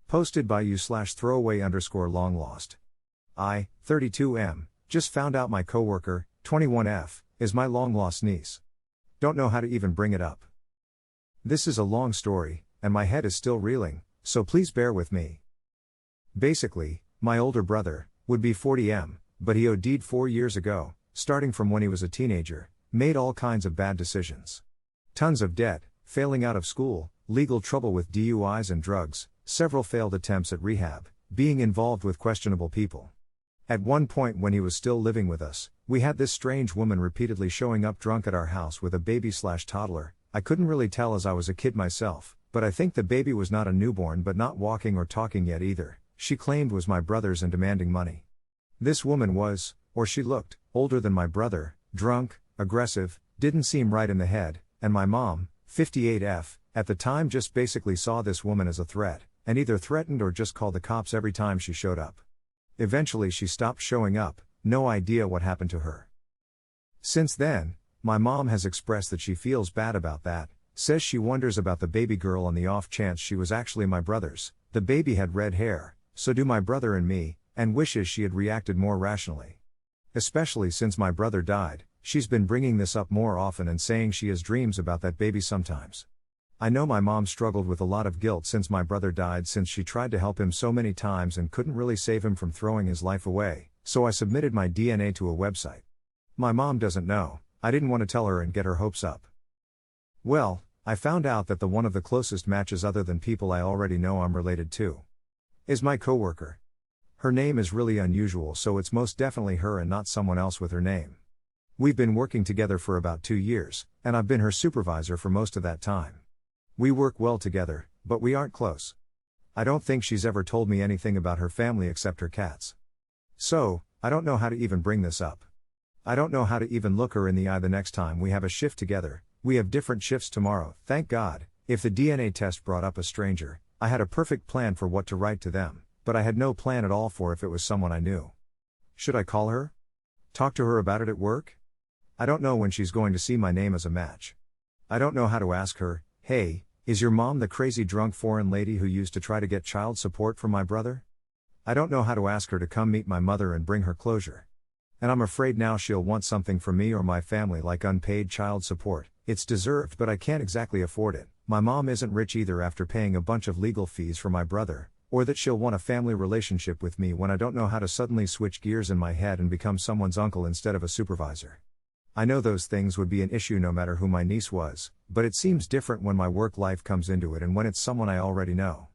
Posted by you/throwaway_long lost. I, 32M, just found out my coworker, 21F, is my long lost niece. Don't know how to even bring it up. This is a long story, and my head is still reeling, so please bear with me. Basically, my older brother, would be 40M, but he OD'd 4 years ago, starting from when he was a teenager, made all kinds of bad decisions. Tons of debt, failing out of school, legal trouble with DUIs and drugs, several failed attempts at rehab, being involved with questionable people. At one point when he was still living with us, we had this strange woman repeatedly showing up drunk at our house with a baby/toddler. I couldn't really tell as I was a kid myself, but I think the baby was not a newborn but not walking or talking yet either. She claimed was my brother's and demanding money. This woman was, or she looked, older than my brother, drunk, aggressive, didn't seem right in the head, and my mom, 58F, at the time just basically saw this woman as a threat, and either threatened or just called the cops every time she showed up. Eventually she stopped showing up, no idea what happened to her. Since then, my mom has expressed that she feels bad about that, says she wonders about the baby girl on the off chance she was actually my brother's. The baby had red hair, so do my brother and me, and wishes she had reacted more rationally. Especially since my brother died, she's been bringing this up more often and saying she has dreams about that baby sometimes. I know my mom struggled with a lot of guilt since my brother died, since she tried to help him so many times and couldn't really save him from throwing his life away, so I submitted my DNA to a website. My mom doesn't know, I didn't want to tell her and get her hopes up. Well, I found out that the one of the closest matches other than people I already know I'm related to is my coworker. Her name is really unusual, so it's most definitely her and not someone else with her name. We've been working together for about 2 years, and I've been her supervisor for most of that time. We work well together, but we aren't close. I don't think she's ever told me anything about her family except her cats. So, I don't know how to even bring this up. I don't know how to even look her in the eye the next time we have a shift together. We have different shifts tomorrow, thank God. If the DNA test brought up a stranger, I had a perfect plan for what to write to them, but I had no plan at all for if it was someone I knew. Should I call her? Talk to her about it at work? I don't know when she's going to see my name as a match. I don't know how to ask her, hey, is your mom the crazy drunk foreign lady who used to try to get child support from my brother? I don't know how to ask her to come meet my mother and bring her closure. And I'm afraid now she'll want something from me or my family like unpaid child support. It's deserved, but I can't exactly afford it. My mom isn't rich either after paying a bunch of legal fees for my brother, or that she'll want a family relationship with me when I don't know how to suddenly switch gears in my head and become someone's uncle instead of a supervisor. I know those things would be an issue no matter who my niece was, but it seems different when my work life comes into it and when it's someone I already know.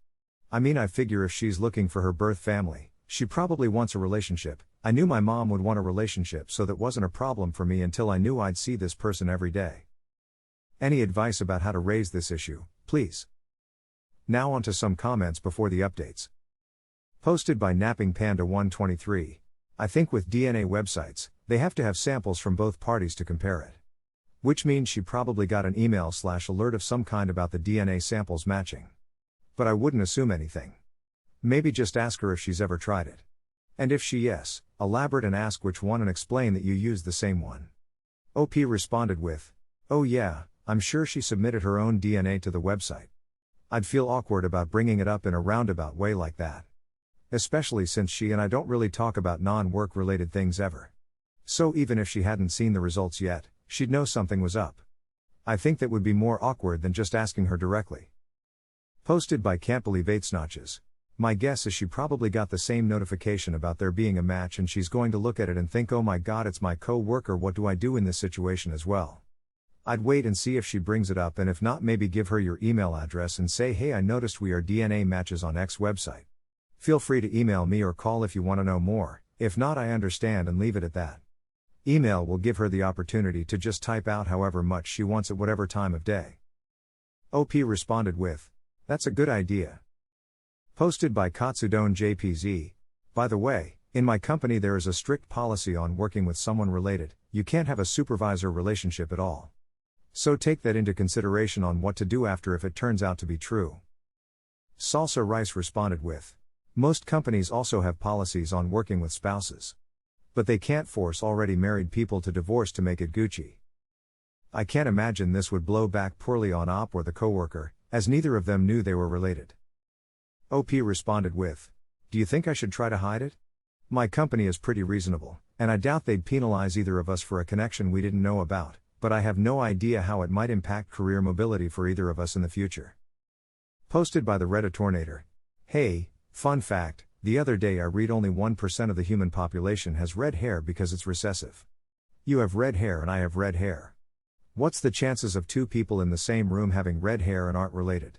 I mean, I figure if she's looking for her birth family, she probably wants a relationship. I knew my mom would want a relationship, so that wasn't a problem for me until I knew I'd see this person every day. Any advice about how to raise this issue, please? Now on to some comments before the updates. Posted by Napping Panda 123. I think with DNA websites, they have to have samples from both parties to compare it. Which means she probably got an email/alert of some kind about the DNA samples matching. But I wouldn't assume anything. Maybe just ask her if she's ever tried it. And if she yes, elaborate and ask which one and explain that you used the same one. OP responded with, oh yeah, I'm sure she submitted her own DNA to the website. I'd feel awkward about bringing it up in a roundabout way like that. Especially since she and I don't really talk about non-work related things ever. So even if she hadn't seen the results yet, she'd know something was up. I think that would be more awkward than just asking her directly. Posted by Can't Believe 8 Snotches. My guess is she probably got the same notification about there being a match and she's going to look at it and think, oh my god, it's my co-worker, what do I do in this situation as well? I'd wait and see if she brings it up, and if not, maybe give her your email address and say, hey, I noticed we are DNA matches on X website. Feel free to email me or call if you want to know more. If not, I understand, and leave it at that. Email will give her the opportunity to just type out however much she wants at whatever time of day. OP responded with, that's a good idea. Posted by Katsudon JPZ. By the way, in my company there is a strict policy on working with someone related. You can't have a supervisor relationship at all. So take that into consideration on what to do after if it turns out to be true. Salsa Rice responded with, most companies also have policies on working with spouses. But they can't force already married people to divorce to make it Gucci. I can't imagine this would blow back poorly on OP or the coworker, as neither of them knew they were related. OP responded with, "Do you think I should try to hide it? My company is pretty reasonable, and I doubt they'd penalize either of us for a connection we didn't know about, but I have no idea how it might impact career mobility for either of us in the future." Posted by the Redditornator. Hey, fun fact, the other day I read only 1% of the human population has red hair because it's recessive. You have red hair and I have red hair. What's the chances of two people in the same room having red hair and aren't related?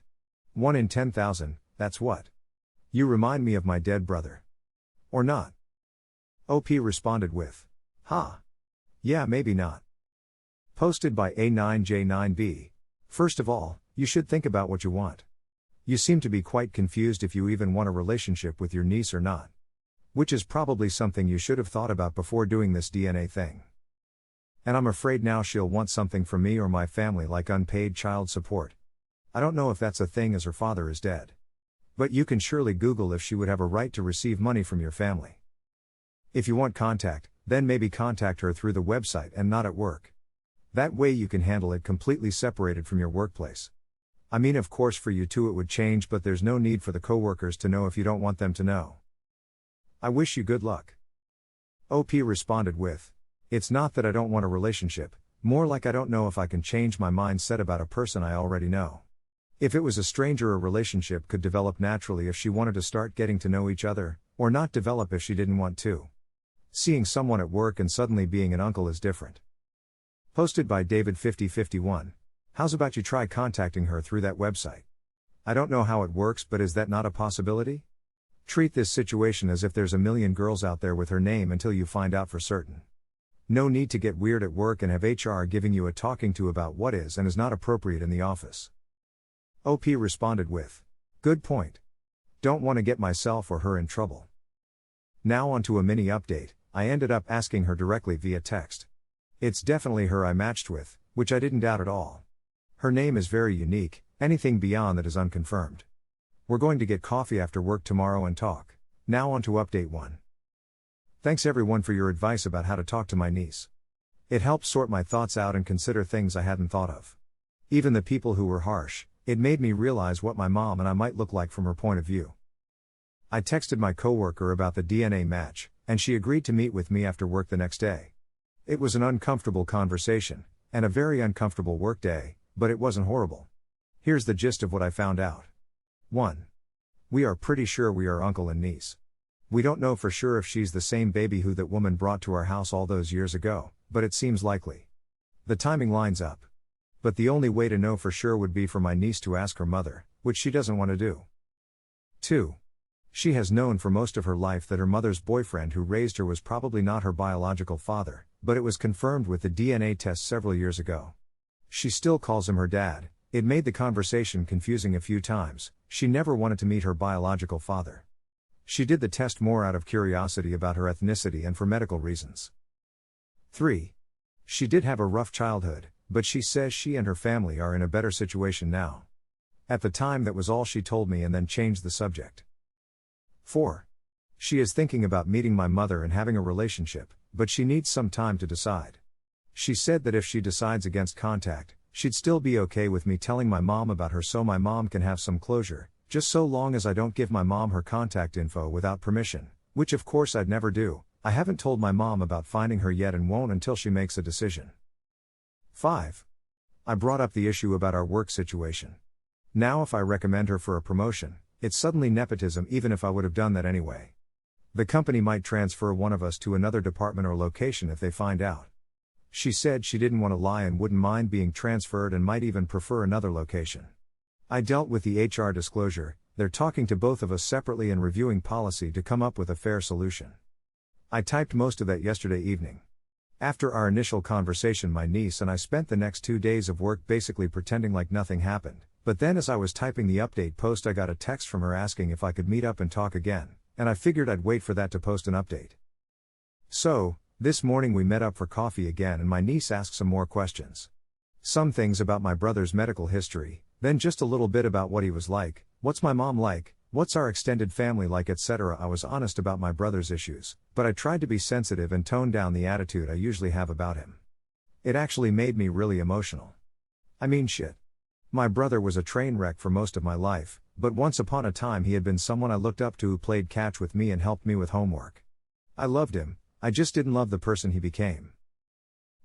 1 in 10,000, that's what. You remind me of my dead brother. Or not? OP responded with, "Ha. Yeah, maybe not." Posted by A9J9B. First of all, you should think about what you want. You seem to be quite confused if you even want a relationship with your niece or not. Which is probably something you should have thought about before doing this DNA thing. And I'm afraid now she'll want something from me or my family like unpaid child support. I don't know if that's a thing as her father is dead. But you can surely Google if she would have a right to receive money from your family. If you want contact, then maybe contact her through the website and not at work. That way you can handle it completely separated from your workplace. I mean, of course for you two it would change, but there's no need for the coworkers to know if you don't want them to know. I wish you good luck. OP responded with, "It's not that I don't want a relationship, more like I don't know if I can change my mindset about a person I already know. If it was a stranger, a relationship could develop naturally if she wanted to start getting to know each other, or not develop if she didn't want to. Seeing someone at work and suddenly being an uncle is different." Posted by David5051. How's about you try contacting her through that website? I don't know how it works, but is that not a possibility? Treat this situation as if there's a million girls out there with her name until you find out for certain. No need to get weird at work and have HR giving you a talking to about what is and is not appropriate in the office. OP responded with, "Good point. Don't want to get myself or her in trouble." Now onto a mini update. I ended up asking her directly via text. It's definitely her I matched with, which I didn't doubt at all. Her name is very unique, anything beyond that is unconfirmed. We're going to get coffee after work tomorrow and talk. Now on to update 1. Thanks everyone for your advice about how to talk to my niece. It helped sort my thoughts out and consider things I hadn't thought of. Even the people who were harsh, it made me realize what my mom and I might look like from her point of view. I texted my coworker about the DNA match, and she agreed to meet with me after work the next day. It was an uncomfortable conversation, and a very uncomfortable work day, but it wasn't horrible. Here's the gist of what I found out. 1. We are pretty sure we are uncle and niece. We don't know for sure if she's the same baby who that woman brought to our house all those years ago, but it seems likely. The timing lines up. But the only way to know for sure would be for my niece to ask her mother, which she doesn't want to do. 2. She has known for most of her life that her mother's boyfriend who raised her was probably not her biological father, but it was confirmed with the DNA test several years ago. She still calls him her dad. It made the conversation confusing a few times. She never wanted to meet her biological father. She did the test more out of curiosity about her ethnicity and for medical reasons. 3. She did have a rough childhood, but she says she and her family are in a better situation now. At the time that was all she told me and then changed the subject. 4. She is thinking about meeting my mother and having a relationship, but she needs some time to decide. She said that if she decides against contact, she'd still be okay with me telling my mom about her so my mom can have some closure, just so long as I don't give my mom her contact info without permission, which of course I'd never do. I haven't told my mom about finding her yet and won't until she makes a decision. 5. I brought up the issue about our work situation. Now if I recommend her for a promotion, it's suddenly nepotism even if I would have done that anyway. The company might transfer one of us to another department or location if they find out. She said she didn't want to lie and wouldn't mind being transferred and might even prefer another location. I dealt with the HR disclosure. They're talking to both of us separately and reviewing policy to come up with a fair solution. I typed most of that yesterday evening. After our initial conversation, my niece and I spent the next 2 days of work basically pretending like nothing happened, but then as I was typing the update post I got a text from her asking if I could meet up and talk again, and I figured I'd wait for that to post an update. So, this morning we met up for coffee again and my niece asked some more questions. Some things about my brother's medical history, then just a little bit about what he was like, what's my mom like, what's our extended family like, etc. I was honest about my brother's issues, but I tried to be sensitive and tone down the attitude I usually have about him. It actually made me really emotional. I mean shit. My brother was a train wreck for most of my life, but once upon a time he had been someone I looked up to who played catch with me and helped me with homework. I loved him, I just didn't love the person he became.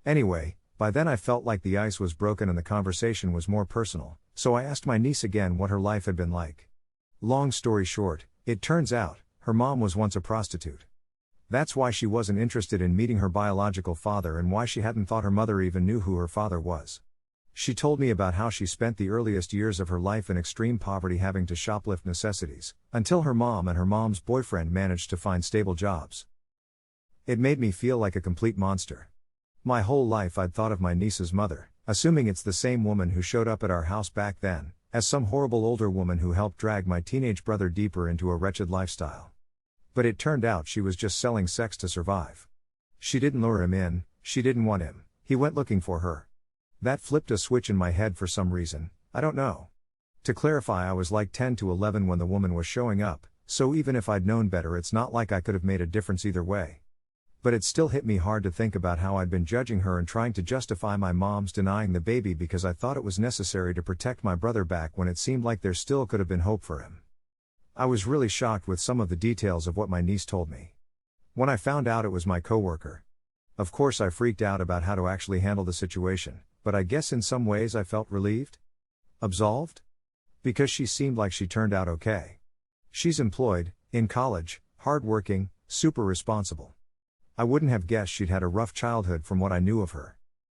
Anyway, by then I felt like the ice was broken and the conversation was more personal, so I asked my niece again what her life had been like. Long story short, it turns out, her mom was once a prostitute. That's why she wasn't interested in meeting her biological father and why she hadn't thought her mother even knew who her father was. She told me about how she spent the earliest years of her life in extreme poverty having to shoplift necessities, until her mom and her mom's boyfriend managed to find stable jobs. It made me feel like a complete monster. My whole life I'd thought of my niece's mother, assuming it's the same woman who showed up at our house back then, as some horrible older woman who helped drag my teenage brother deeper into a wretched lifestyle. But it turned out she was just selling sex to survive. She didn't lure him in, she didn't want him, he went looking for her. That flipped a switch in my head for some reason, I don't know. To clarify, I was like 10 to 11 when the woman was showing up, so even if I'd known better it's not like I could have made a difference either way. But it still hit me hard to think about how I'd been judging her and trying to justify my mom's denying the baby because I thought it was necessary to protect my brother back when it seemed like there still could have been hope for him. I was really shocked with some of the details of what my niece told me. When I found out it was my coworker. Of course I freaked out about how to actually handle the situation, but I guess in some ways I felt relieved? Absolved? Because she seemed like she turned out okay. She's employed, in college, hardworking, super responsible. I wouldn't have guessed she'd had a rough childhood from what I knew of her.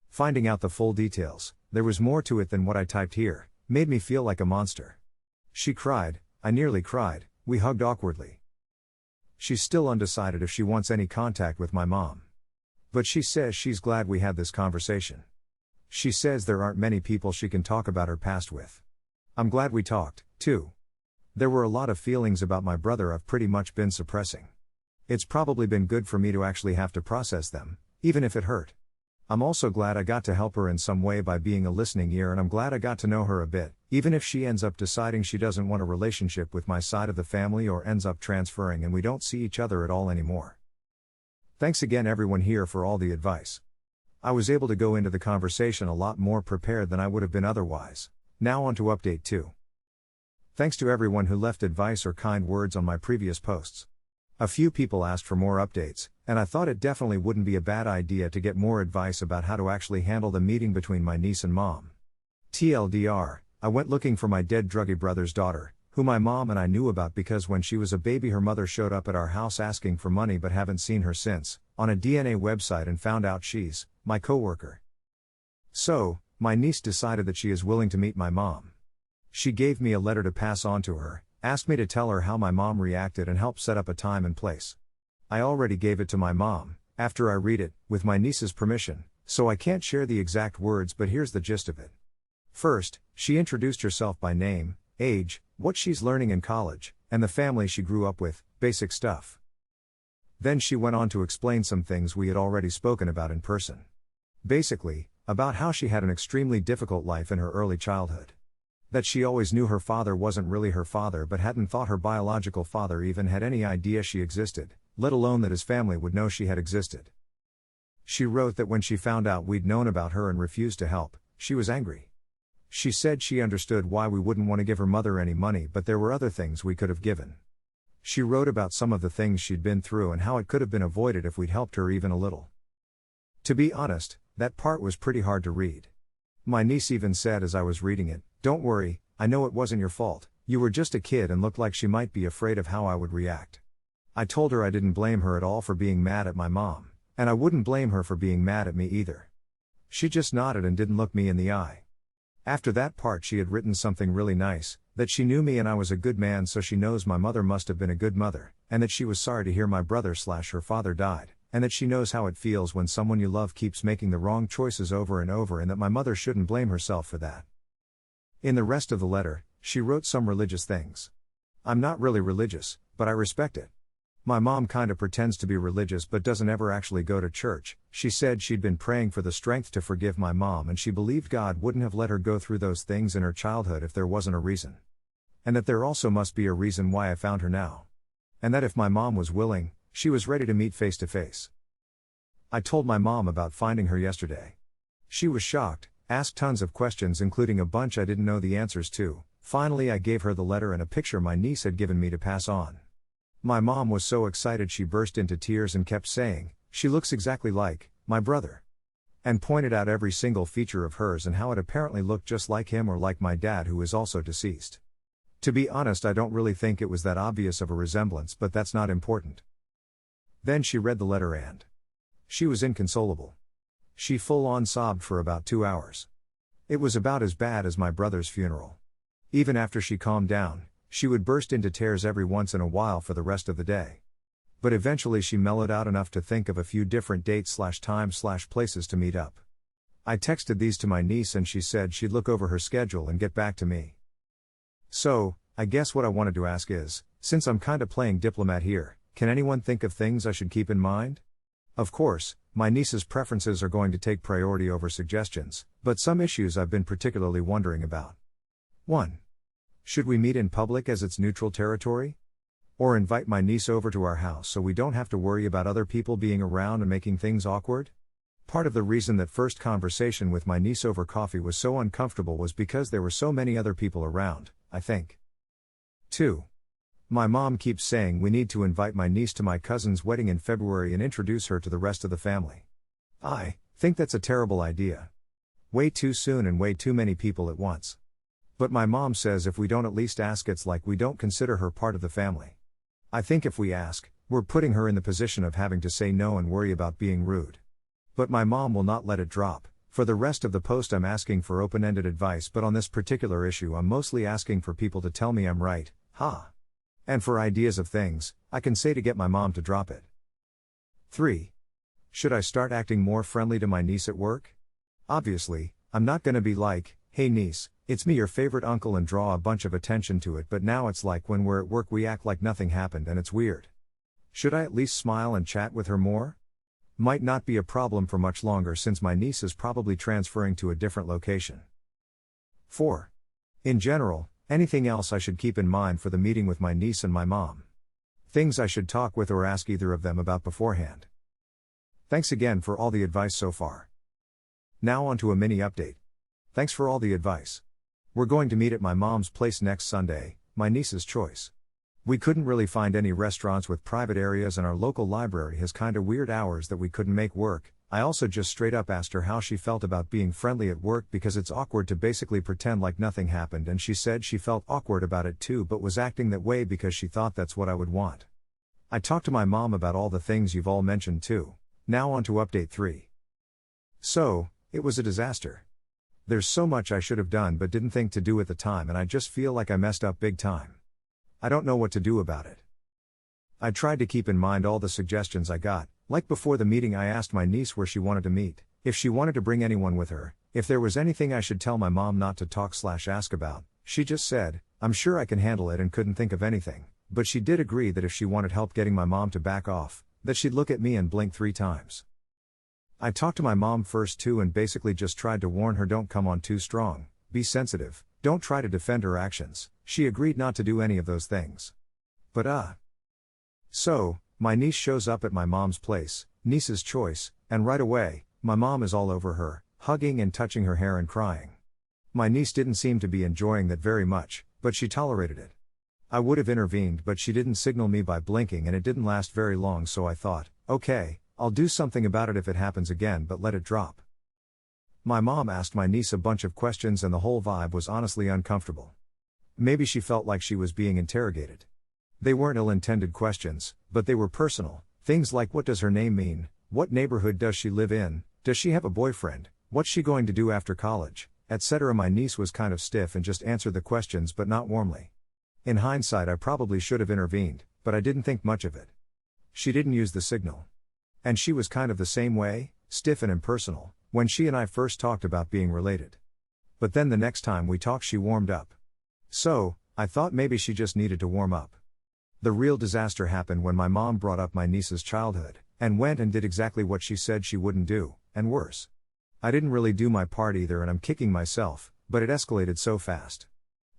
Finding out the full details, there was more to it than what I typed here, made me feel like a monster. She cried, I nearly cried, we hugged awkwardly. She's still undecided if she wants any contact with my mom. But she says she's glad we had this conversation. She says there aren't many people she can talk about her past with. I'm glad we talked, too. There were a lot of feelings about my brother I've pretty much been suppressing. It's probably been good for me to actually have to process them, even if it hurt. I'm also glad I got to help her in some way by being a listening ear, and I'm glad I got to know her a bit, even if she ends up deciding she doesn't want a relationship with my side of the family or ends up transferring and we don't see each other at all anymore. Thanks again everyone here for all the advice. I was able to go into the conversation a lot more prepared than I would have been otherwise. Now on to update 2. Thanks to everyone who left advice or kind words on my previous posts. A few people asked for more updates, and I thought it definitely wouldn't be a bad idea to get more advice about how to actually handle the meeting between my niece and mom. TLDR, I went looking for my dead druggy brother's daughter, who my mom and I knew about because when she was a baby her mother showed up at our house asking for money but haven't seen her since, on a DNA website, and found out she's my coworker. So, my niece decided that she is willing to meet my mom. She gave me a letter to pass on to her, asked me to tell her how my mom reacted and help set up a time and place. I already gave it to my mom, after I read it, with my niece's permission, so I can't share the exact words, but here's the gist of it. First, she introduced herself by name, age, what she's learning in college, and the family she grew up with, basic stuff. Then she went on to explain some things we had already spoken about in person. Basically, about how she had an extremely difficult life in her early childhood. That she always knew her father wasn't really her father but hadn't thought her biological father even had any idea she existed, let alone that his family would know she had existed. She wrote that when she found out we'd known about her and refused to help, she was angry. She said she understood why we wouldn't want to give her mother any money, but there were other things we could have given. She wrote about some of the things she'd been through and how it could have been avoided if we'd helped her even a little. To be honest, that part was pretty hard to read. My niece even said as I was reading it, "Don't worry, I know it wasn't your fault, you were just a kid," and looked like she might be afraid of how I would react. I told her I didn't blame her at all for being mad at my mom, and I wouldn't blame her for being mad at me either. She just nodded and didn't look me in the eye. After that part she had written something really nice, that she knew me and I was a good man, so she knows my mother must have been a good mother, and that she was sorry to hear my brother/her father died, and that she knows how it feels when someone you love keeps making the wrong choices over and over, and that my mother shouldn't blame herself for that. In the rest of the letter, she wrote some religious things. I'm not really religious, but I respect it. My mom kinda pretends to be religious but doesn't ever actually go to church. She said she'd been praying for the strength to forgive my mom, and she believed God wouldn't have let her go through those things in her childhood if there wasn't a reason. And that there also must be a reason why I found her now. And that if my mom was willing, she was ready to meet face to face. I told my mom about finding her yesterday. She was shocked, asked tons of questions including a bunch I didn't know the answers to, Finally, I gave her the letter and a picture my niece had given me to pass on. My mom was so excited she burst into tears and kept saying, "She looks exactly like my brother," and pointed out every single feature of hers and how it apparently looked just like him or like my dad, who is also deceased. To be honest, I don't really think it was that obvious of a resemblance, but that's not important. Then she read the letter and she was inconsolable. She full-on sobbed for about 2 hours. It was about as bad as my brother's funeral. Even after she calmed down, she would burst into tears every once in a while for the rest of the day. But eventually she mellowed out enough to think of a few different dates/times/places to meet up. I texted these to my niece and she said she'd look over her schedule and get back to me. So, I guess what I wanted to ask is, since I'm kinda playing diplomat here, can anyone think of things I should keep in mind? Of course, my niece's preferences are going to take priority over suggestions, but some issues I've been particularly wondering about. 1. Should we meet in public as it's neutral territory? Or invite my niece over to our house so we don't have to worry about other people being around and making things awkward? Part of the reason that first conversation with my niece over coffee was so uncomfortable was because there were so many other people around, I think. 2. My mom keeps saying we need to invite my niece to my cousin's wedding in February and introduce her to the rest of the family. I think that's a terrible idea. Way too soon and way too many people at once. But my mom says if we don't at least ask, it's like we don't consider her part of the family. I think if we ask, we're putting her in the position of having to say no and worry about being rude. But my mom will not let it drop. For the rest of the post I'm asking for open-ended advice, but on this particular issue I'm mostly asking for people to tell me I'm right, and for ideas of things I can say to get my mom to drop it. 3. Should I start acting more friendly to my niece at work? Obviously, I'm not gonna be like, "Hey niece, it's me, your favorite uncle," and draw a bunch of attention to it, but now it's like when we're at work we act like nothing happened and it's weird. Should I at least smile and chat with her more? Might not be a problem for much longer since my niece is probably transferring to a different location. 4. In general, anything else I should keep in mind for the meeting with my niece and my mom? Things I should talk with or ask either of them about beforehand. Thanks again for all the advice so far. Now on to a mini update. Thanks for all the advice. We're going to meet at my mom's place next Sunday, my niece's choice. We couldn't really find any restaurants with private areas and our local library has kinda weird hours that we couldn't make work. I also just straight up asked her how she felt about being friendly at work because it's awkward to basically pretend like nothing happened, and she said she felt awkward about it too but was acting that way because she thought that's what I would want. I talked to my mom about all the things you've all mentioned too. Now on to update 3. So, it was a disaster. There's so much I should have done but didn't think to do at the time, and I just feel like I messed up big time. I don't know what to do about it. I tried to keep in mind all the suggestions I got. Like before the meeting I asked my niece where she wanted to meet, if she wanted to bring anyone with her, if there was anything I should tell my mom not to talk/ask about. She just said, "I'm sure I can handle it," and couldn't think of anything, but she did agree that if she wanted help getting my mom to back off, that she'd look at me and blink 3 times. I talked to my mom first too and basically just tried to warn her, don't come on too strong, be sensitive, don't try to defend her actions. She agreed not to do any of those things. But So, my niece shows up at my mom's place, niece's choice, and right away, my mom is all over her, hugging and touching her hair and crying. My niece didn't seem to be enjoying that very much, but she tolerated it. I would have intervened, but she didn't signal me by blinking and it didn't last very long, so I thought, okay, I'll do something about it if it happens again, but let it drop. My mom asked my niece a bunch of questions and the whole vibe was honestly uncomfortable. Maybe she felt like she was being interrogated. They weren't ill-intended questions, but they were personal. Things like, what does her name mean? What neighborhood does she live in? Does she have a boyfriend? What's she going to do after college? Etc. My niece was kind of stiff and just answered the questions but not warmly. In hindsight I probably should have intervened, but I didn't think much of it. She didn't use the signal. And she was kind of the same way, stiff and impersonal, when she and I first talked about being related. But then the next time we talked she warmed up. So, I thought maybe she just needed to warm up. The real disaster happened when my mom brought up my niece's childhood, and went and did exactly what she said she wouldn't do, and worse. I didn't really do my part either and I'm kicking myself, but it escalated so fast.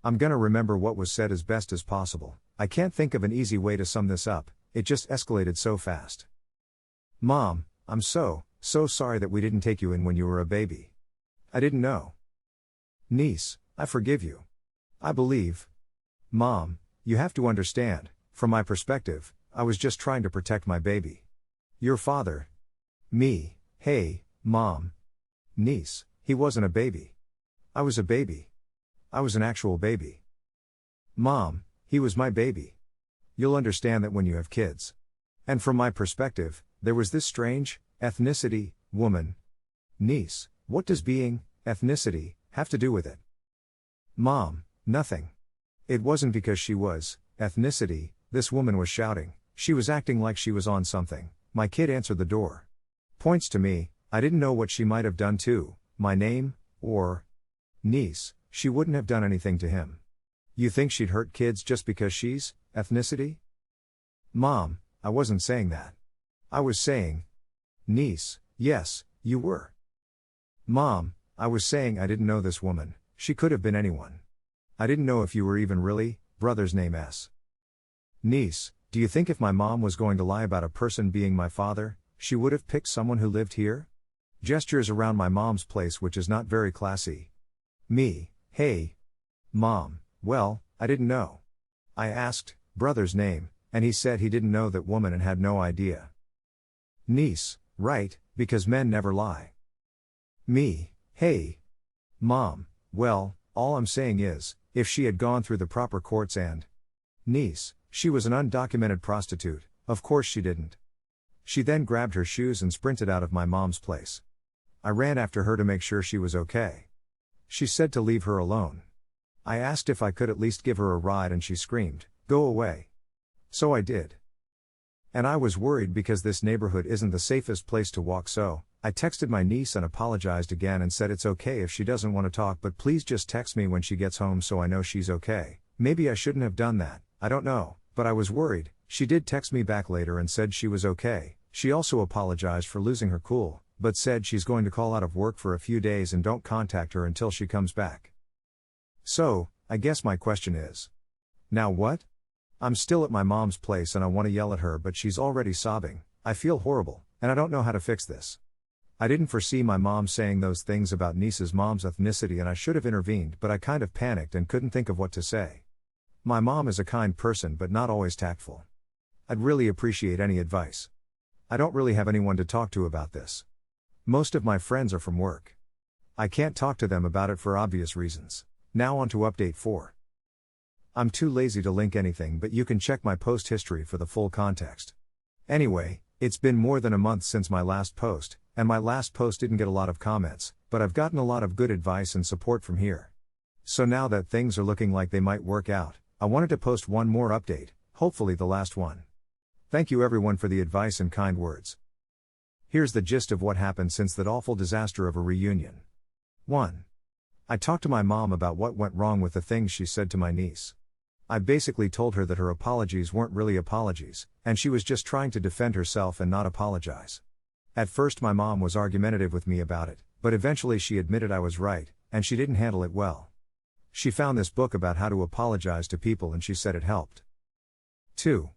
I'm gonna remember what was said as best as possible. I can't think of an easy way to sum this up, it just escalated so fast. Mom, I'm so sorry that we didn't take you in when you were a baby. I didn't know. Niece, I forgive you. I believe. Mom, you have to understand, from my perspective, I was just trying to protect my baby. Your father. Me, hey, Mom. Niece, he wasn't a baby. I was a baby. I was an actual baby. Mom, he was my baby. You'll understand that when you have kids. And from my perspective, there was this strange, ethnicity, woman. Niece, what does being, ethnicity, have to do with it? Mom, nothing. It wasn't because she was, ethnicity, this woman was shouting, she was acting like she was on something. My kid answered the door. Points to me, I didn't know what she might have done to, my name, or niece, she wouldn't have done anything to him. You think she'd hurt kids just because she's, ethnicity? Mom, I wasn't saying that. I was saying, niece, yes, you were. Mom, I was saying I didn't know this woman, she could have been anyone. I didn't know if you were even really, brother's name S. Niece, do you think if my mom was going to lie about a person being my father, she would have picked someone who lived here? Gestures around my mom's place, which is not very classy. Me, hey. Mom, well, I didn't know. I asked, brother's name, and he said he didn't know that woman and had no idea. Niece, right, because men never lie. Me, hey. Mom, well, all I'm saying is, if she had gone through the proper courts and... Niece, she was an undocumented prostitute, of course she didn't. She then grabbed her shoes and sprinted out of my mom's place. I ran after her to make sure she was okay. She said to leave her alone. I asked if I could at least give her a ride and she screamed, "Go away." So I did. And I was worried because this neighborhood isn't the safest place to walk, so I texted my niece and apologized again and said it's okay if she doesn't want to talk, but please just text me when she gets home so I know she's okay. Maybe I shouldn't have done that, I don't know, but I was worried. She did text me back later and said she was okay. She also apologized for losing her cool, but said she's going to call out of work for a few days and don't contact her until she comes back. So, I guess my question is, now what? I'm still at my mom's place and I want to yell at her, but she's already sobbing. I feel horrible, and I don't know how to fix this. I didn't foresee my mom saying those things about niece's mom's ethnicity and I should have intervened, but I kind of panicked and couldn't think of what to say. My mom is a kind person but not always tactful. I'd really appreciate any advice. I don't really have anyone to talk to about this. Most of my friends are from work. I can't talk to them about it for obvious reasons. Now on to update 4. I'm too lazy to link anything, but you can check my post history for the full context. Anyway, it's been more than a month since my last post, and my last post didn't get a lot of comments, but I've gotten a lot of good advice and support from here. So now that things are looking like they might work out, I wanted to post one more update, hopefully the last one. Thank you everyone for the advice and kind words. Here's the gist of what happened since that awful disaster of a reunion. 1. I talked to my mom about what went wrong with the things she said to my niece. I basically told her that her apologies weren't really apologies, and she was just trying to defend herself and not apologize. At first my mom was argumentative with me about it, but eventually she admitted I was right, and she didn't handle it well. She found this book about how to apologize to people and she said it helped. 2.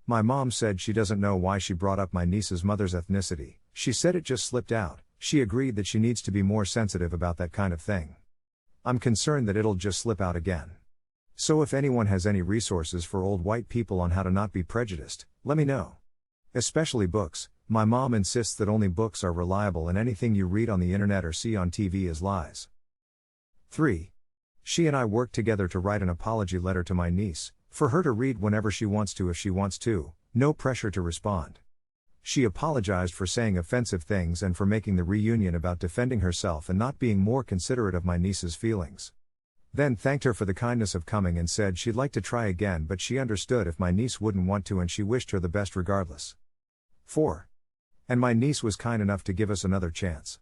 My mom said she doesn't know why she brought up my niece's mother's ethnicity. She said it just slipped out. She agreed that she needs to be more sensitive about that kind of thing. I'm concerned that it'll just slip out again. So if anyone has any resources for old white people on how to not be prejudiced, let me know. Especially books. My mom insists that only books are reliable and anything you read on the internet or see on TV is lies. 3. She and I worked together to write an apology letter to my niece, for her to read whenever she wants to if she wants to, no pressure to respond. She apologized for saying offensive things and for making the reunion about defending herself and not being more considerate of my niece's feelings. Then thanked her for the kindness of coming and said she'd like to try again, but she understood if my niece wouldn't want to and she wished her the best regardless. 4. And my niece was kind enough to give us another chance.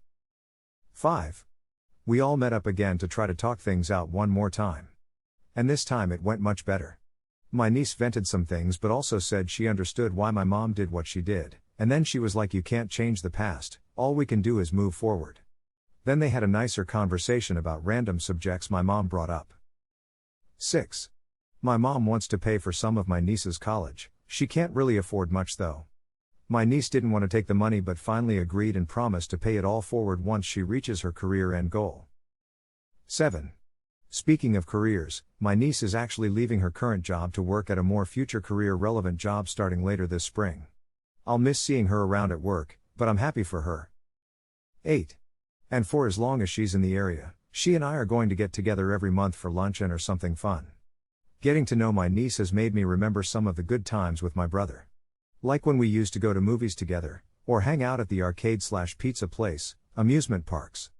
5. We all met up again to try to talk things out one more time. And this time it went much better. My niece vented some things but also said she understood why my mom did what she did, and then she was like, you can't change the past, all we can do is move forward. Then they had a nicer conversation about random subjects my mom brought up. 6. My mom wants to pay for some of my niece's college. She can't really afford much though. My niece didn't want to take the money but finally agreed and promised to pay it all forward once she reaches her career end goal. 7. Speaking of careers, my niece is actually leaving her current job to work at a more future career relevant job starting later this spring. I'll miss seeing her around at work, but I'm happy for her. 8. And for as long as she's in the area, she and I are going to get together every month for lunch and or something fun. Getting to know my niece has made me remember some of the good times with my brother. Like when we used to go to movies together, or hang out at the arcade/pizza place, amusement parks.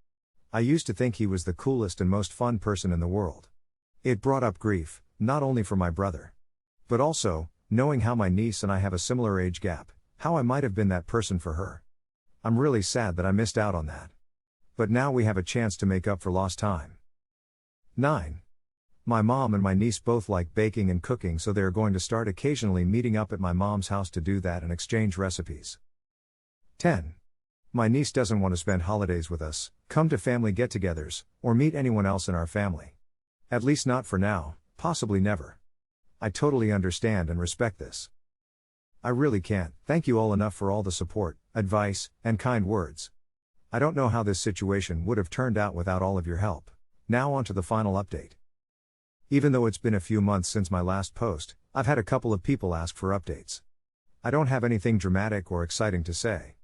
I used to think he was the coolest and most fun person in the world. It brought up grief, not only for my brother, but also, knowing how my niece and I have a similar age gap, how I might have been that person for her. I'm really sad that I missed out on that. But now we have a chance to make up for lost time. 9. My mom and my niece both like baking and cooking, so they are going to start occasionally meeting up at my mom's house to do that and exchange recipes. 10. My niece doesn't want to spend holidays with us, come to family get-togethers, or meet anyone else in our family. At least not for now, possibly never. I totally understand and respect this. I really can't thank you all enough for all the support, advice, and kind words. I don't know how this situation would have turned out without all of your help. Now on to the final update. Even though it's been a few months since my last post, I've had a couple of people ask for updates. I don't have anything dramatic or exciting to say.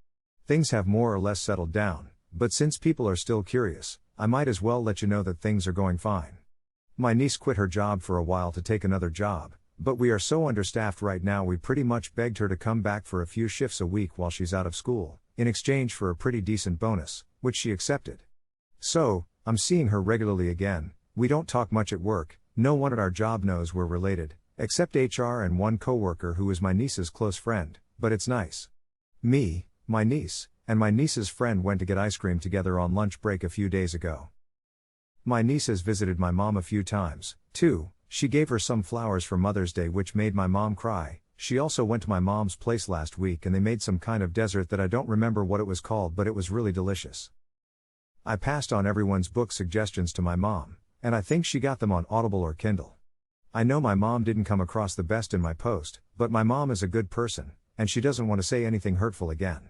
Things have more or less settled down, but since people are still curious, I might as well let you know that things are going fine. My niece quit her job for a while to take another job, but we are so understaffed right now we pretty much begged her to come back for a few shifts a week while she's out of school, in exchange for a pretty decent bonus, which she accepted. So, I'm seeing her regularly again. We don't talk much at work, no one at our job knows we're related, except HR and one coworker who is my niece's close friend, but it's nice. Me, my niece, and my niece's friend went to get ice cream together on lunch break a few days ago. My niece has visited my mom a few times, too. She gave her some flowers for Mother's Day which made my mom cry. She also went to my mom's place last week and they made some kind of dessert that I don't remember what it was called, but it was really delicious. I passed on everyone's book suggestions to my mom, and I think she got them on Audible or Kindle. I know my mom didn't come across the best in my post, but my mom is a good person, and she doesn't want to say anything hurtful again.